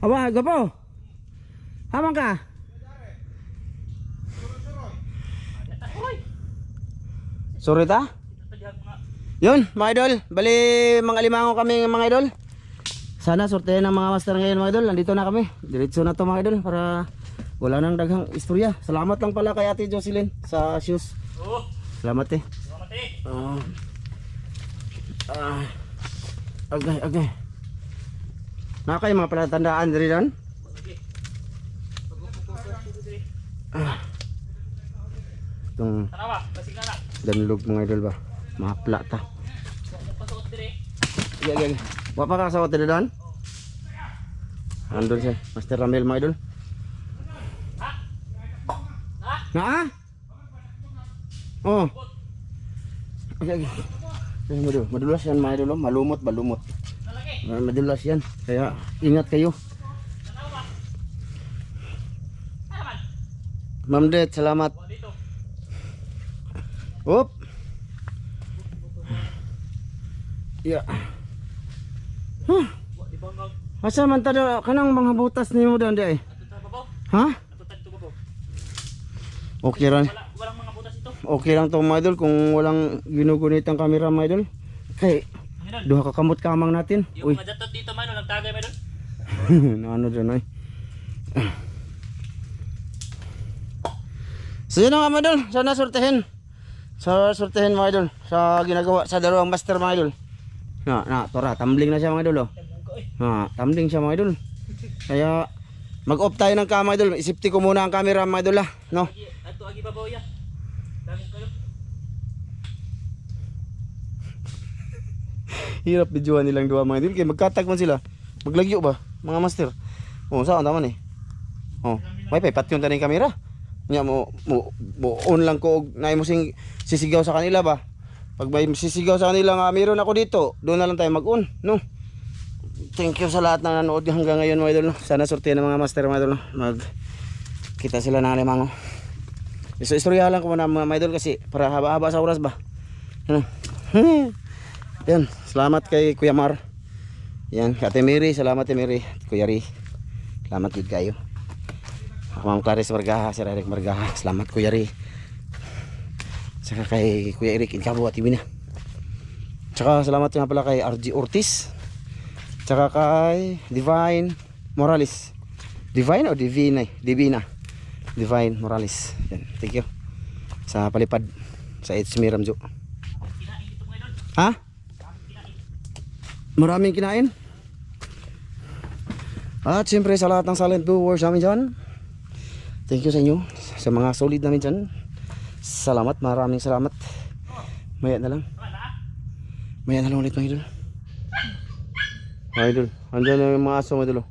Aba, gapo. Hamang ka. Sorry ta? Yun, mga idol. Bali, mga limango kami mga idol. Sana sortehan ng mga master ngayon mga idol. Nandito na kami. Diretso na to mga idol para wala nang daghang istorya. Salamat lang pala kay Ate Jocelyn sa shoes. Salamat eh. Salamat eh. Okay. Na kayo mga palatandaan diri dan? Itong Tanawa, basig na na. danlog mga idol ba? Mahapla ta. Pasuot dire. Gaya. Wapa ka sa hotel dan? Andun siya, Master Ramel mga idol. Na? Oh. Okay. Madulas yan mga idol, malumot. Madulas yan, kaya ingat kayo. Ma'am Det, salamat. Op. Ya. Huh. Asa man tada kanang mga butas nimo doon di ay? Ha? Okay ran. Walang mga butas ito. Okay lang to mga idol kung walang ginugunit ang camera mga idol. Kay duha ka kamot kamang natin. Yung Uy. mga datot dito man, nagtagay man doon. Ano doon ay? So yun nga mga idol, sana sortehin. Sortehin mga idol sa ginagawa sa dalawang master mga idol. Tora, tumbling na siya mga idol oh. Tumbling siya mga idol. Kaya mag-off tayo ng camera idol. Isipti ko muna ang camera mga idol ah, no? Ato agi babaw ya. Daming kayo. Hirap videoan nilang dua mga idol kaya magkatagman sila. Maglagyo ba mga master? Oh, saan naman eh. Oh, may pat yung taning camera. Nya mo on lang ko na mo sisigaw sa kanila ba. Pag may sisigaw sa kanila nga meron ako dito, doon na lang tayo mag-on, no? Thank you sa lahat na nanood hanggang ngayon mga idol, no? Sana sortehan ng mga master mga idol, no? Kita sila ng limango. Istorya lang ko muna mga idol kasi para haba-haba sa oras ba. Ano? Yan, salamat kay Kuya Mar. Yan, Ate Mary, salamat Ate Mary, Kuya Ri. Salamat gid kayo. Ma'am Clarice Margaha, Sir Eric Margaha, salamat Kuya Ri. Saka kay Kuya Eric Incabo at Ibina. Saka salamat nga pala kay RG Ortiz. Saka kay Divine Morales. Divine o Divina? Divine Morales. Yan, thank you. Sa palipad sa Itsmi Ramjo. Ha? Maraming kinain. At siyempre sa lahat ng silent viewers namin dyan, thank you sa inyo. Sa mga solid namin dyan, salamat, maraming salamat. Maya na lang. Maya na lang ulit mga idol. Mga idol, andyan na yung mga aso mga idol.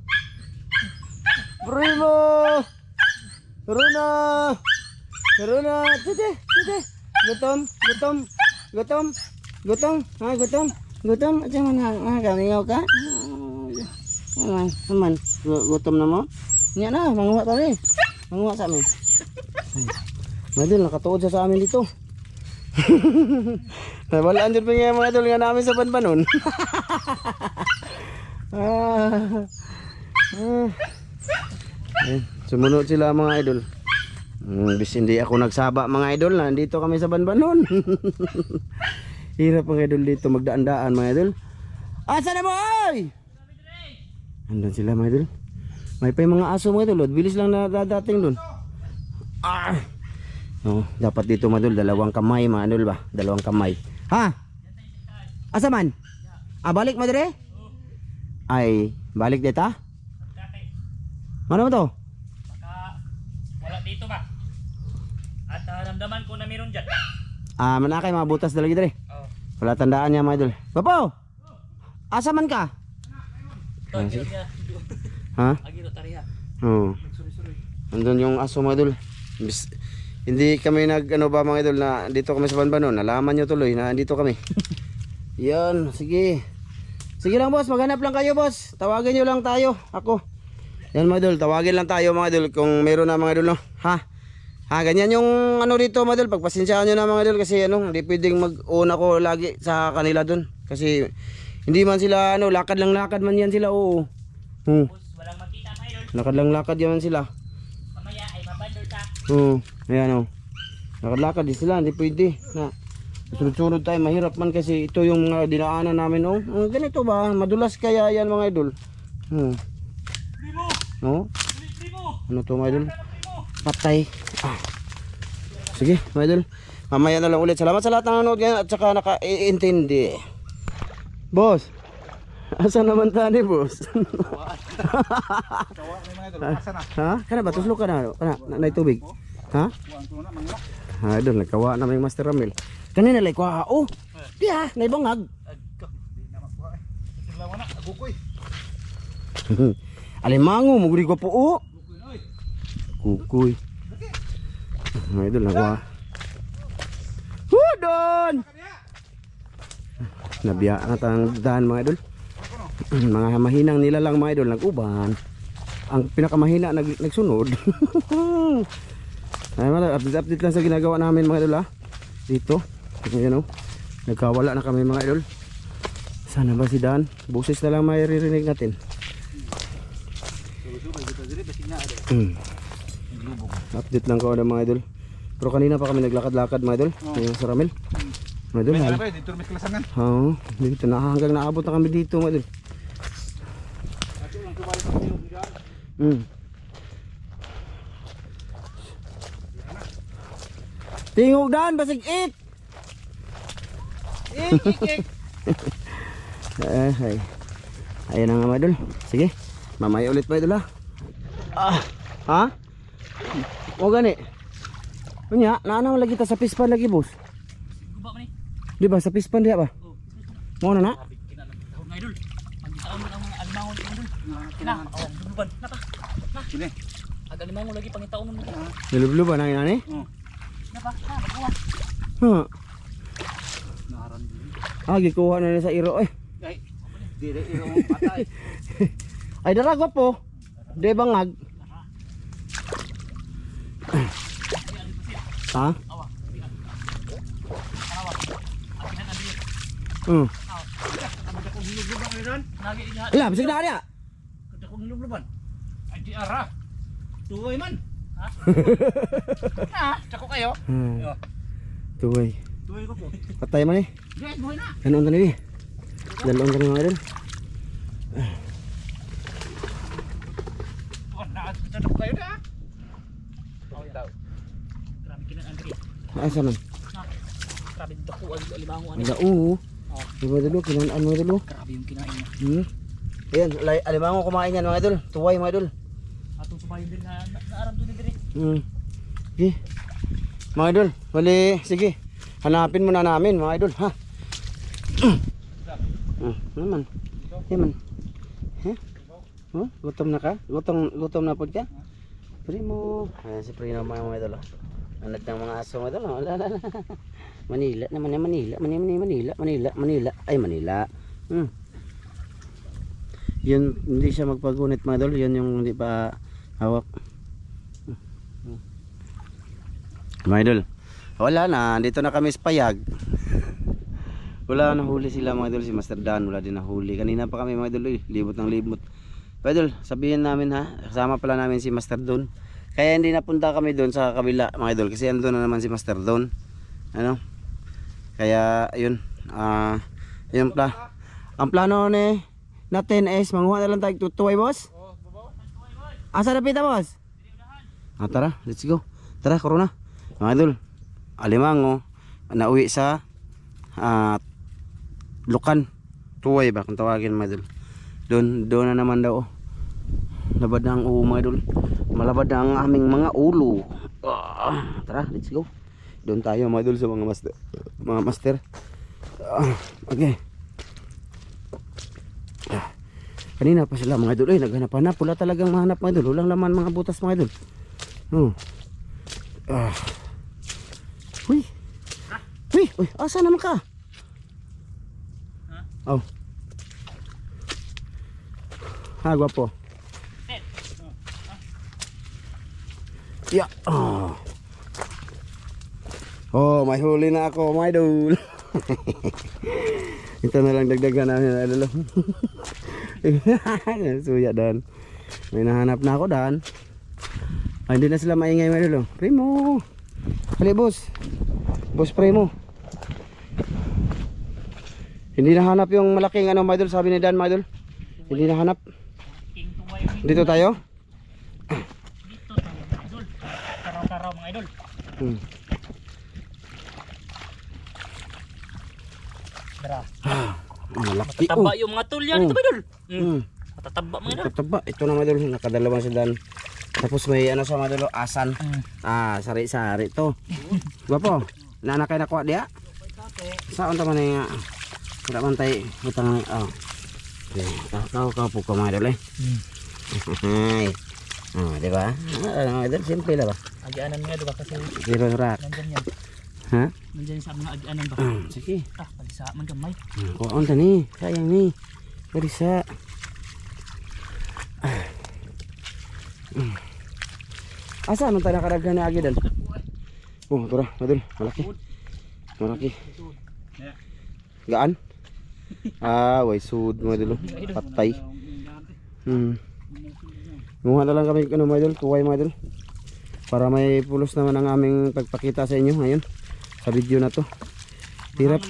Primo! Runa! Tite! Gutom? At yung kamigaw ka? Naman, gutom na mo? Nga na, manguha kami. Manguha sa amin. Mga idol, nakatuod siya sa amin dito. Walaan dyan pa nga mga idol nga namin sa Banbanon. Sumunod sila mga idol. Bis hindi ako nagsaba mga idol, nandito kami sa Banbanon. Hirap mga idol dito magdaan-daan mga idol. Asa na mo oy? Andun sila mga idol. May pa yung mga aso mga idol, bilis lang na dadating dun. Dapat dito mga idol, dalawang kamay mga idol ba? Dalawang kamay. Ha? Asa man? Balik madre? Ay, balik dito? Ano mo to? Wala dito ba? At ramdaman ko na meron dyan. Manakay mga butas dalagi dre. Oo. Wala tandaan niya mga idol. Bapaw! Asa man ka? Ha? Agiro tariha. Oo. Andun yung aso mga idol. Hindi kami ano ba mga idol na dito kami sa Banbanon. Nalaman nyo tuloy na dito kami. Yan, sige. Sige lang boss, maghanap lang kayo boss. Tawagin nyo lang tayo, ako. Yan mga idol, tawagin lang tayo mga idol kung meron na mga idol, no? Ha, ganyan yung ano dito mga idol. Pagpasensyaan nyo na mga idol kasi hindi pwedeng mag-on ako lagi sa kanila dun. Kasi hindi man sila lakad lang lakad man yan sila, oo. Walang makita. Lakad lang lakad yaman sila. Mamaya ay mabandol ta. Oo, ayan o. Lakad-lakad din sila, hindi pwede. Na, sunod-sunod tayo, mahirap man kasi ito yung mga dinaanan namin o. Ganito ba, madulas kaya yan mga idol. Primo! No? Primo! Ano to mga idol? Primo! Patay. Sige mga idol, mamaya na lang ulit. Salamat sa lahat ng nanonood ngayon at saka naka-iintindi. Boss, asan naman tani boss? Ha? Kana ba? Tuslok ka na? Na tubig? Ha? Idol, nagkawa na may Master Ramil. Kanina like kwa oh. Di ha, naibangag. Alimango, muguri ko po oh. Kukuy. Idol, nagwa. Hudon! Nabiya na tang daan mga idol. Mga mahinang nila lang mga idol nag-uban. Ang pinakamahina nagsunod. Ay mga update lang sa ginagawa namin mga idol ha. Dito. Ayan o. Nagkawala na kami mga idol. Sana ba si Dan? Boses na lang maririnig natin. Update lang ko na mga idol. Pero kanina pa kami naglakad-lakad mga idol. Yung sa Ramil. Mga idol. Dito may klasangan. Oo. Dito na hanggang naabot na kami dito mga idol. Tingog Dan, basig ik. Ik. Ay. Ayan na nga mga idol. Sige. Mamaya ulit mga idol ha. Ha? O gani. Kunya, naanaw lagi ta sa pispan lagi boss. Guba man eh. Di ba sa pispan diha ba? Oh. Mo na. Grabe kinalang tahon nga idol. Pangitaon mo ang mga alimangon ko idol. Kina, awan duluban. Napa. Na. Sini. Ag alimangon lagi pangitaon mo. Lulub-luban ang inani? Napa. Na, magkuha. Ha. Naharan din. Gikuha na nila sa iro eh. Ay. Dire iro mo patay. Ay darago po. Di bangag. Ha? Awa. Awa. Akin ang diyan. Kada ko hilug-luban ni Ran. Nagi diha. Ala, bisig na niya. Kada ko hilug-luban. Ay di ara. Tuoy man. Ha? Ha, tsako kayo. Tuway. Tuoy ko po. Patay man eh. Yes, buhay na. Danon tani. Dalon tani mga idol. Tsako kayo na. Grabe kinang Andre. Asa man? Grabe dako ang alimangon ani. Ada Di ba dulu kinaan mo dulu? Grabe yung kinain niya. Ayan, alimango kumain yan mga idol. Tuway mga idol. Atong sumayon din na naaram doon dire. Sige. Mga idol, bali, sige. Hanapin muna namin mga idol, ha? Naman. Naman. Ha? Oh, gutom na ka? Gutom na po ka? Primo. Ayan si Primo mga idol. Anak ng mga aso mga idol. Wala. Manila naman yan, Manila. Ay, Manila. Yun, hindi siya magpagunit mga idol. Yun yung hindi pa hawak. Mga idol, wala na, dito na kami sa payag. Wala na huli sila mga idol, si Master Dan wala din nahuli. Kanina pa kami mga idol, libot ng libot. Mga idol, sabihin namin ha, kasama pala namin si Master Don. Kaya hindi napunta kami doon sa kabila mga idol, kasi ando na naman si Master Don. Ano? Kaya yun, yun pala. Ang plano natin is manguha na lang tayo tutuway boss. Asa na pita boss? Tara, let's go. Tara, corona. Mga idol, alimango nauwi sa Lukan, tuway ba kung tawagin mga idol. Doon na naman daw. Labad na ang ulo mga idol. Malabad na ang aming mga ulo. Tara, let's go. Doon tayo mga idol sa mga master. Okay. Kanina pa sila mga idol. Naghanap-hanap. Wala talagang mahanap mga idol. Walang laman mga butas mga idol. Uy, asa naman ka? Oh. Gwapo. Yeah. May huli na ako, mga idol. Ito na lang dagdagan namin, idol. Suya dan. May nahanap na ako daan. Ay, hindi na sila maingay mga idol. Primo. Hali boss. Boss Primo. Hindi nahanap yung malaking ano mga idol. Sabi ni Dan mga idol. Hindi nahanap. King tuway yung Dito tayo. dito tayo mga idol. Karaw-karaw mga idol. Hmm. Tara. Malaki. Matataba yung mga tulyan dito mga idol. Hmm. Matataba mga idol. Tataba. Ito na mga idol. Nakadalawa si Dan. Tapos may ano sa mga idol. Asan. Sari-sari to. Gwapo. Nana kayo nakuha dia. Saan taman na nga. Wala man tayo. Butang oh. Okay. Kau po ka mga idol eh. Ay. Di ba? Mga idol. Simple lang ba? Agianan mga idol kasi Zero rat. nandyan yan. Ha? Nandyan sa mga agianan ba? Sige. Palisa man gamay. Kuhaan ta ni. Sayang ni. Barisa. Asa man tayo nakaraghan na agi dan? Oh, ito na. Madul. Malaki. Malaki. Gaan? Way sud mga idol. Patay. Gumawa na lang kami ano mga idol, tuway mga idol. Para may pulos naman ang aming pagpakita sa inyo ngayon sa video na to. Hirap.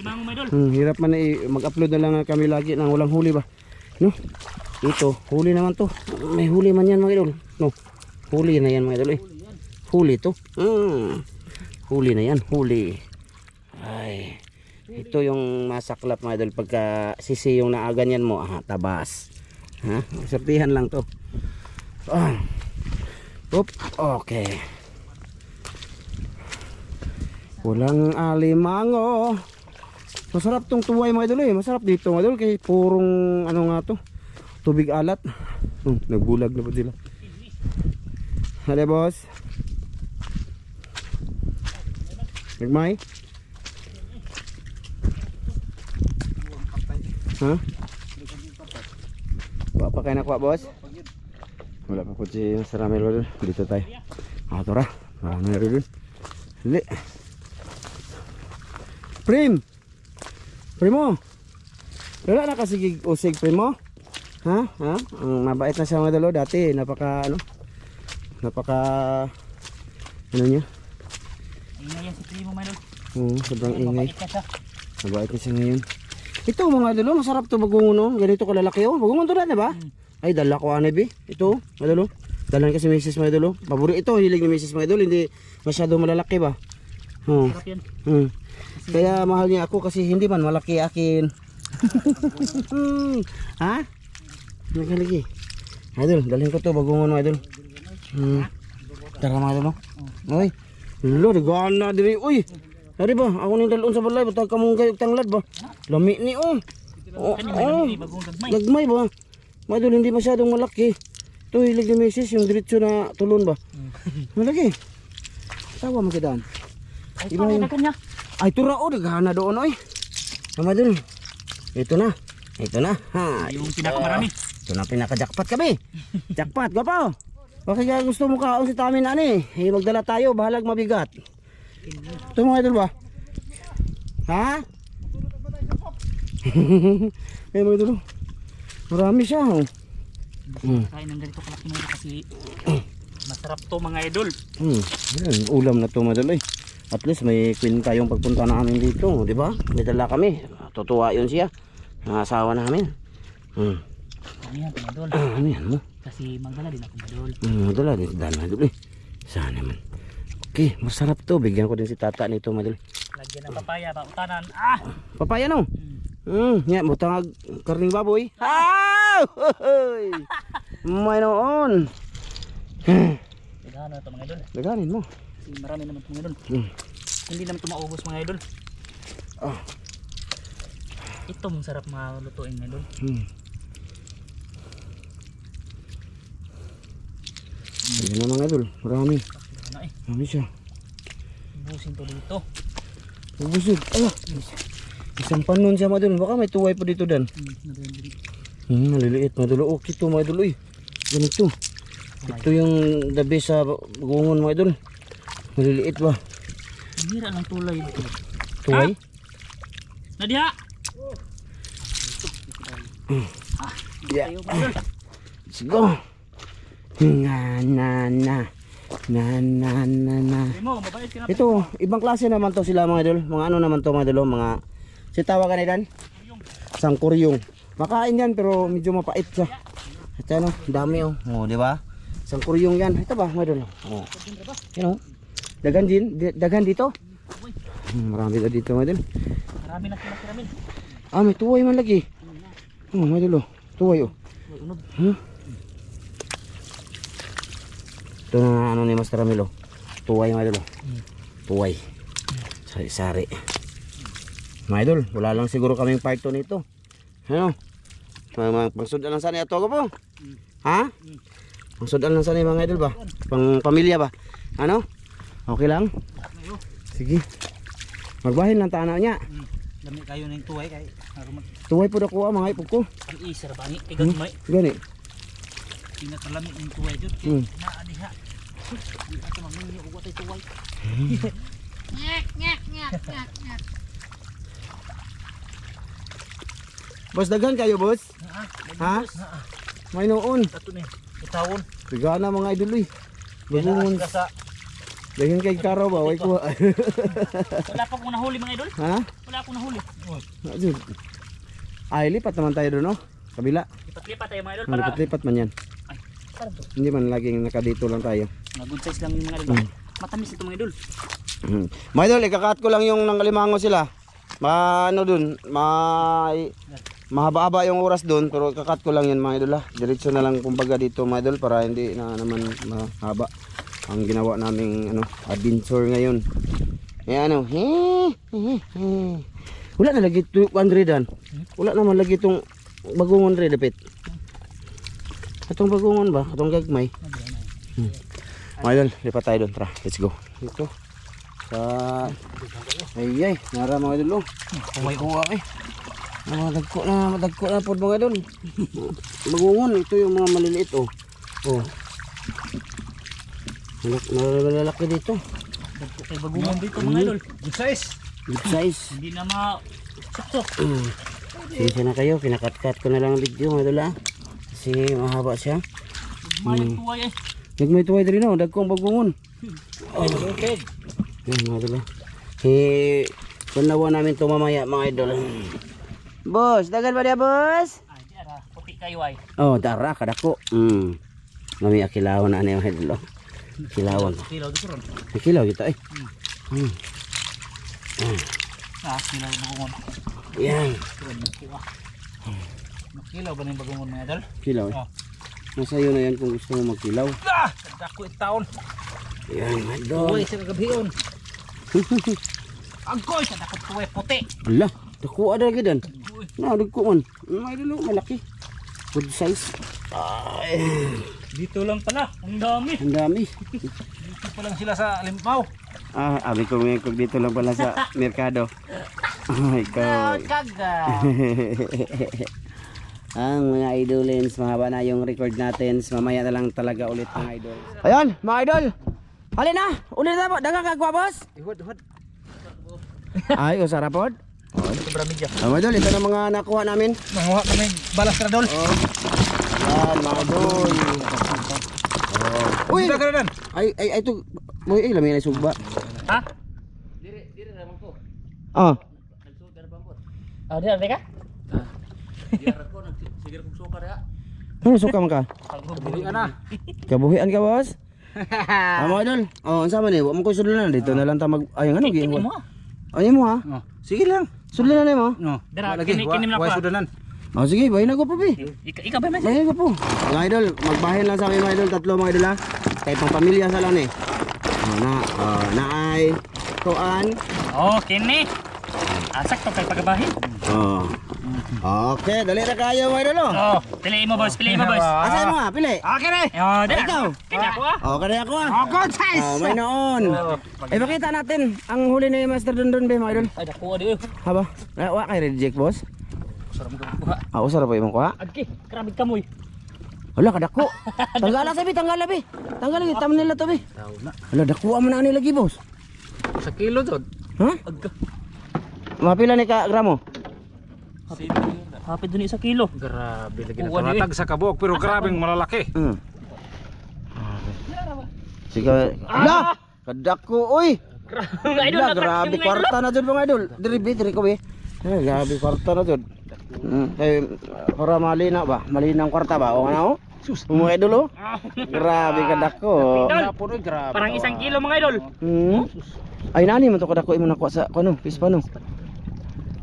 Hirap man mag-upload na lang kami lagi nang walang huli ba. No? Ito, huli naman to. May huli man yan mga idol. No. Huli na yan mga idol eh. Huli to. Huli na yan, huli. Ay. Ito yung masaklap mga idol pagka sisi yung naaganyan mo, tabas. Ha? Sertihan lang to. Oop, okay. Walang alimango. Masarap tong tuway mga idol eh. Masarap dito mga idol kay purong ano nga to. Tubig alat. Nagbulag na po sila. Hali boss. Nagmay? Ha? Wala pa kayo nakuha boss? Wala pa po si Mr. Ramel. Dito tayo. Tara. Marami na rin. Hali. Primo. Wala na kasi usig Primo. Ha? Mabait na siya mga dalo. Dati napaka ano niya? Ingay yan si Primo mga idol. Sobrang ingay. Mabait na siya. Mabait na siya ngayon. Ito mga dalo, masarap to bagungon oh. Ganito kalalaki oh. Bagungon to na diba? Ay dala ko anabi. Ito, mga dalo. Dalan kasi Mrs. mga dalo. Paborito ito, hilig ni Mrs. mga dalo. Hindi masyado malalaki ba? Sarap yan. Kaya mahal niya ako kasi hindi man malaki akin. Ha? Nagalagi. Idol, dalhin ko to bagungon mo idol. Tara mga idol. Oy. Lo, dagaan na diri. Uy. Dari ba? Ako ning dalon sa balay butag kamong gayog tanglad ba? Lami ni oh. Nagmay ba? Mga idol hindi masyadong malaki. Ito hilig ni Mrs. yung diretso na tulon ba? Malaki. Tawa mo kitaan. Ay, pangitakan niya. Ay, ito rao, naghahana doon, oy. Mga idol, ito na. Ha, Yung pinakamarami. ito na pinaka-jackpot kami. Jackpot, gwapo. Bakit kaya gusto mo kaon si Tami na ni? Magdala tayo, bahalag mabigat. Ito mga idol ba? Ha? Ay, mga idol. Marami siya, oh. Kain ng ganito kalaki mga idol kasi masarap to mga idol. Yan, ulam na to mga idol, eh. At least may queen tayong pagpunta namin dito, di ba? May dala kami. Tutuwa yun siya. Ang asawa namin. Ano yan mga idol? Ano yan mo? Kasi magdala din ako mga idol. Madala din si Dan madul eh. Sana man. Okay, masarap to. Bigyan ko din si tata nito madul. Lagyan ng papaya, utanan. Papaya no? Nya butang karning baboy. May noon. Dagano ito mga idol. Daganin mo. Kasi marami naman ito mga idol. Hindi naman ito maubos mga idol. Ito mong sarap malutuin mga idol. Yan na mga idol. Marami. Marami siya. Ubusin to dito. Ubusog. Isang panon siya mga idol. Baka may tuway pa dito Dan. Maliliit mga idol. Okay to mga idol. Ganito. Ito yung the best sa bagungon mga idol. Maliliit ba? Hira ng tulay. Tuway? Nadia! Yeah. Tayo mga idol. Let's go. Na. Sabi mo, mabait ka na. Ito, ibang klase naman to sila mga idol. Mga ano naman to mga idol, mga sitawa ka na yan? Sangkuryong. Makain yan pero medyo mapait siya. At ano, dami oh. Oh, di ba? Sangkuryong yan. Ito ba mga idol? Oh. Yan oh. Dagan dito. Marami na dito mga idol. Marami na kinakira namin. Ah, may tuway man lagi. Oh, mga idol oh. Tuway oh. Huh? Ito na ano ni Master Ramilo. Tuway mga idol oh. Tuway. Sari-sari. Mga idol, wala lang siguro kaming part 2 nito. Ano? Pangsudan lang sana ito po. Ha? Pangsudan lang sana mga idol ba? Pang pamilya ba? Ano? Okay lang? Sige. Magbahin lang tanaw niya. Dami kayo ng tuway kay. Tuway po dako mga ipog ko. Ang isar ba ni? Kaya gamay. Gani. Pinakalami ng tuway jud. Hmm. Naadiha. Di ato maminyo og watay tuway. Boss daghan kayo boss? Ha? May noon. Ato ni. Utawon. Bigana mga idol eh. Bagungon. Sa Daghan kay karaw ba? Way ko. Wala pa akong nahuli mga idol. Ha? Wala akong nahuli. Ajud. Ay lipat naman tayo doon no? Kabila. Lipat-lipat tayo mga idol para. Lipat-lipat man yan. Sarap to. Hindi man laging nakadito lang tayo. Mga good size lang yung mga idol. Matamis ito mga idol. Mga idol, ikakat ko lang yung nangalimango sila. Ano dun, mahaba-haba yung oras dun, pero ikakat ko lang yan mga idol ha. Diretso na lang kumbaga dito mga idol para hindi na naman mahaba ang ginawa naming ano, adventure ngayon. Eh ano, wala na lagi 200 dan. Wala naman lagi itong bagungon rin dapit. Atong bagungon ba? Atong gagmay. Mga idol, lipat tayo doon. Tara, let's go. Ito. Sa... Ay, nara mga idol. Kumay kuha eh. Madagko na po mga idol. Bagungon, ito yung mga maliliit oh. Oh. Malalaki dito. Kay bagungon dito mga idol. good size. Good size. Hindi na ma-suksok. Sige na kayo, kinakat-kat ko na lang ang video mga idol ha. Kasi mahaba siya. Mayang tuway eh. Nagmay tuway din no, dagkong bagungon. Ay, okay. Yan mga idol ha. Kunawa namin ito mamaya mga idol. Boss, dagan ba niya boss? Ay, di ara. Puti kayo ay. Oh, dara kadako. Mami akilawon na ani mga idol. Kilawon. Kilaw dito ron. Kilaw kita eh. Kilaw bagungon. Yan. Kilaw ba ning bagungon mga idol? Kilaw eh. Oh. Nasa iyo na yan kung gusto mo magkilaw. Dako taon. Yan, mga idol. Tuway sa gabhion. Agkoy sa dako tuway puti. Ala, dako ada lagi dan. Na, dagko man. Mga idol, malaki. Good size. Ay, Dito lang pala. Ang dami. ang dami. Dito pa lang sila sa Limpaw. Abi ko ngayon kung dito lang pala sa merkado. Ay, ikaw. Kaga. Ang mga idolins, mahaba na yung record natin. Mamaya na lang talaga ulit mga idol. Ayan, mga idol. Halina na, ulit na po. Dagang kagwa, boss. Ihod. Ay, usarapod. Sobra medya. Mga idol, ito na mga nakuha namin. Nanguha kami balas na dol. Yan, mga idol. Uy, Uy, gano'n. ay, ito. Uy, lamin na sugba. Ha? Dire naman ko. Ah, Nagsuot na pambot. Oh, di ka? Dire ko nagsigir kong sukar ya. ano suka man ka? Buhi na. Kabuhian ka, boss? Mga idol. Ang sama ni, wag mo ko sudlan dito na lang ta mag ay ano gi. Kini mo. Ano mo ha? Oh, sige lang. Sudlan na mo. No. Dara, Lagi, kinim na wa pa. sudanan. Sige, bahin ako pa bi. Ikaw ba may? Bahin ko po. Mga idol, magbahin lang sa amin mga idol, tatlo mga idol ha. Kay pang pamilya sa lang eh. Naay tuan. Oh, kini. Sakto kay pagabahin. Okay, dali na kayo mga idol. Oh, piliin mo boss, piliin mo boss. Asa mo ha, pili. Okay na. Oh, dara. Ikaw. Kanya ko ah. Kaya ako ah. Oh, good size. May noon. Ipakita natin ang huli ni Master Dondon be mga idol. Ay, dako di. Haba. Wa kay reject boss. Sarap mo kuha. Usara pa imong kuha. Agki, grabe kamoy. Hala kadako. Tanggala sabi, tanggala bi. Tanggala gi tam nila to bi. Daw na. Hala dako man ani lagi boss. Sa kilo to. Ha? Agka. Mapila ni ka gramo? Hapit dun sa kilo. Grabe lagi Uwan na. Tatag sa kabog pero grabing malalaki. Sige. Ala! Kadako oy. Mga idol, Ala, grabe kwarta na jud mga idol. Diri ko be. Grabe kwarta na jud. Kay para malina ba? Malinang kwarta ba? O ano? Sus, mga idol oh. Grabe kadako. Idol, parang 1 kilo mga idol. Ay nani man to kadako imo nakuha sa kuno, pispa no.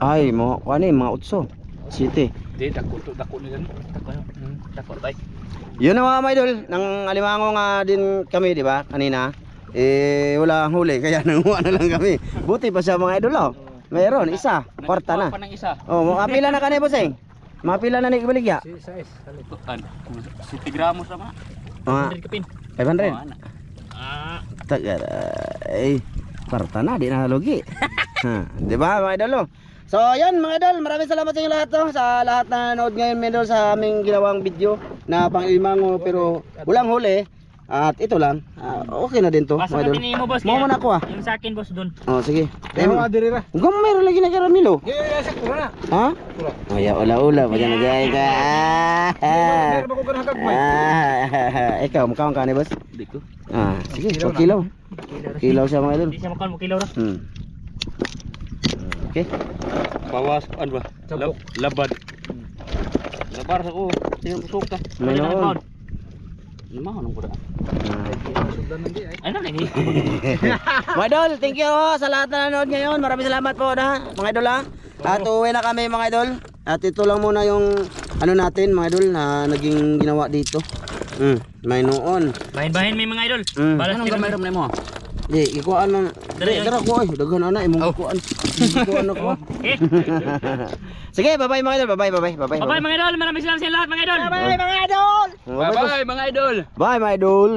Ay mo kuani mga 8. City. Di dako ni gan. Dako bay. Yun na mga idol, nang alimango nga din kami, di ba? Kanina. Wala ang huli, kaya nanguha na lang kami. Buti pa siya mga idol, oh. Meron, isa, kwarta na. Pa ng isa. Oh, makapila na kanina, bossing. Makapila na ni Ibaligya. Si size. Si gramos sama. Mga 100 kapin. 500. Ay, kwarta na, di na lugi. Di ba mga idol, oh? So, yan mga idol, maraming salamat sa inyo lahat, oh, sa lahat na nanood ngayon mga idol sa aming ginawang video na pang-ilimango pero walang huli. At ito lang, okay na din to Basta mga idol. natin mo boss. Mo man ako Yung sa akin boss doon. Oh, sige. Pero adiri ra. Kung mayroon lagi na karamilo. Sa kura na. Ha? Oh, ya ula-ula pa dyan nagay ka. Meron ba ko ganang kagmay? Ikaw, mukha ka ni boss? Di ko. Sige, 1 kilo. Kilaw siya mga idol. Hindi siya makuha mo kilo ra. Okay. Bawas ano ba? Labad. Labar sa ko. Tingnan usok ka. Mayroon. Lumahan ko na. Ay na lagi. Mga idol, thank you sa lahat na nanood ngayon. Maraming salamat po na mga idol ha. At uwi na kami mga idol. At ito lang muna yung ano natin mga idol na naging ginawa dito. May noon. Bahin-bahin may mga idol. Balas Anong gamay ram na mo? Di, ikuan lang. Dara ko ay, daghan ana imong ikuan. Ikuan ako. Eh. Sige, bye-bye mga idol. Bye-bye. Bye mga idol. Maraming salamat sa lahat mga idol. Bye mga idol. Bye bye mga idol. Bye mga idol.